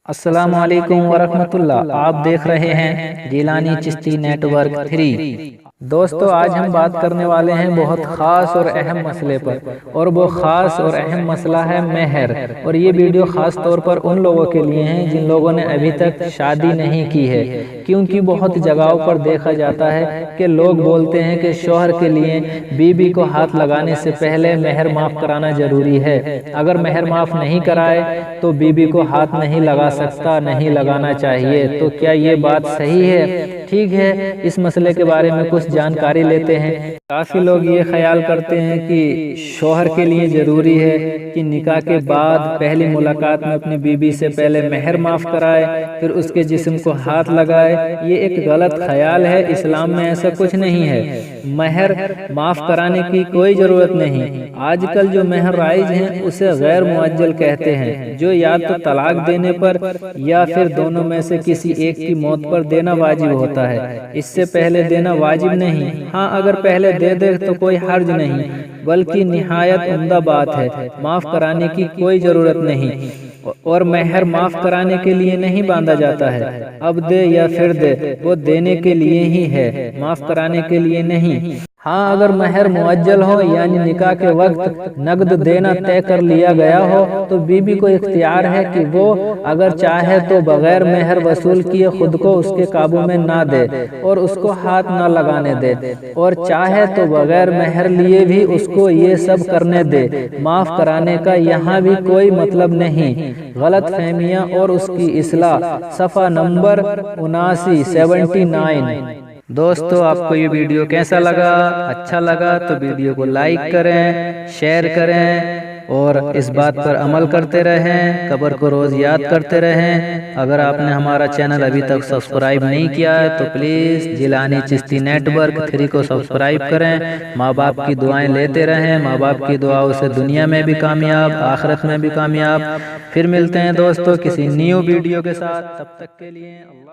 السلام علیکم ورحمۃ اللہ۔ آپ دیکھ رہے ہیں جیلانی چشتی نیٹ ورک 3۔ دوستو، آج ہم بات کرنے والے ہیں بہت خاص اور اہم مسئلے پر، اور وہ خاص اور اہم مسئلہ ہے مہر۔ اور یہ ویڈیو خاص طور پر ان لوگوں کے لیے ہیں جن لوگوں نے ابھی تک شادی نہیں کی ہے، کیونکہ بہت جگہوں پر دیکھا جاتا ہے کہ لوگ بولتے ہیں کہ شوہر کے لیے بیوی کو ہاتھ لگانے سے پہلے مہر معاف کرانا ضروری ہے۔ اگر مہر معاف نہیں کرائے تو بیوی کو ہاتھ نہیں لگا سکتا، نہیں لگانا چاہیے۔ تو کیا یہ بات صحیح ہے؟ ٹھیک ہے، اس مسئلے کے بارے میں کچھ جانکاری لیتے ہیں۔ کافی لوگ یہ خیال کرتے ہیں کہ شوہر کے لیے ضروری ہے کہ نکاح کے بعد پہلی ملاقات میں اپنی بیوی سے پہلے مہر معاف کرائے، پھر اس کے جسم کو ہاتھ لگائے۔ یہ ایک غلط خیال ہے، اسلام میں ایسا کچھ نہیں ہے۔ مہر معاف کرانے کی کوئی ضرورت نہیں۔ آج کل جو مہر رائج ہیں اسے غیر معجل کہتے ہیں، جو یا تو طلاق دینے پر یا پھر دونوں میں سے کسی ایک کی موت پر دینا واجب ہوتا ہے۔ اس سے پہلے دینا واجب نہیں۔ ہاں، اگر پہلے دے دے تو کوئی حرج نہیں، بلکہ نہایت عمدہ بات ہے۔ معاف کرانے کی کوئی ضرورت نہیں، اور مہر معاف کرانے کے لیے نہیں باندھا جاتا ہے۔ اب دے یا پھر دے، وہ دینے کے لیے ہی ہے، معاف کرانے کے لیے نہیں۔ ہاں، اگر مہر معجل ہو یعنی نکاح کے وقت نقد دینا طے کر لیا گیا ہو تو بیوی کو اختیار ہے کہ وہ اگر چاہے تو بغیر مہر وصول کیے خود کو اس کے قابو میں نہ دے اور اس کو ہاتھ نہ لگانے دے، اور چاہے تو بغیر مہر لیے بھی اس کو یہ سب کرنے دے۔ معاف کرانے کا یہاں بھی کوئی مطلب نہیں۔ غلط فہمیاں اور اس کی اصلاح، صفحہ نمبر 79۔ دوستو، آپ کو یہ ویڈیو کیسا لگا؟ اچھا لگا تو ویڈیو کو لائک کریں، شیئر کریں، اور اس بات پر عمل کرتے رہیں، قبر کو روز یاد کرتے رہیں۔ اگر آپ نے ہمارا چینل ابھی تک سبسکرائب نہیں کیا ہے تو please Jilani Chishti network 3 کو سبسکرائب کریں۔ ماں باپ کی دعائیں لیتے رہیں، ماں باپ کی دعاؤں سے دنیا میں بھی کامیاب، آخرت میں بھی کامیاب۔ پھر ملتے ہیں دوستو کسی نیو ویڈیو کے ساتھ، تب تک کے لیے اللہ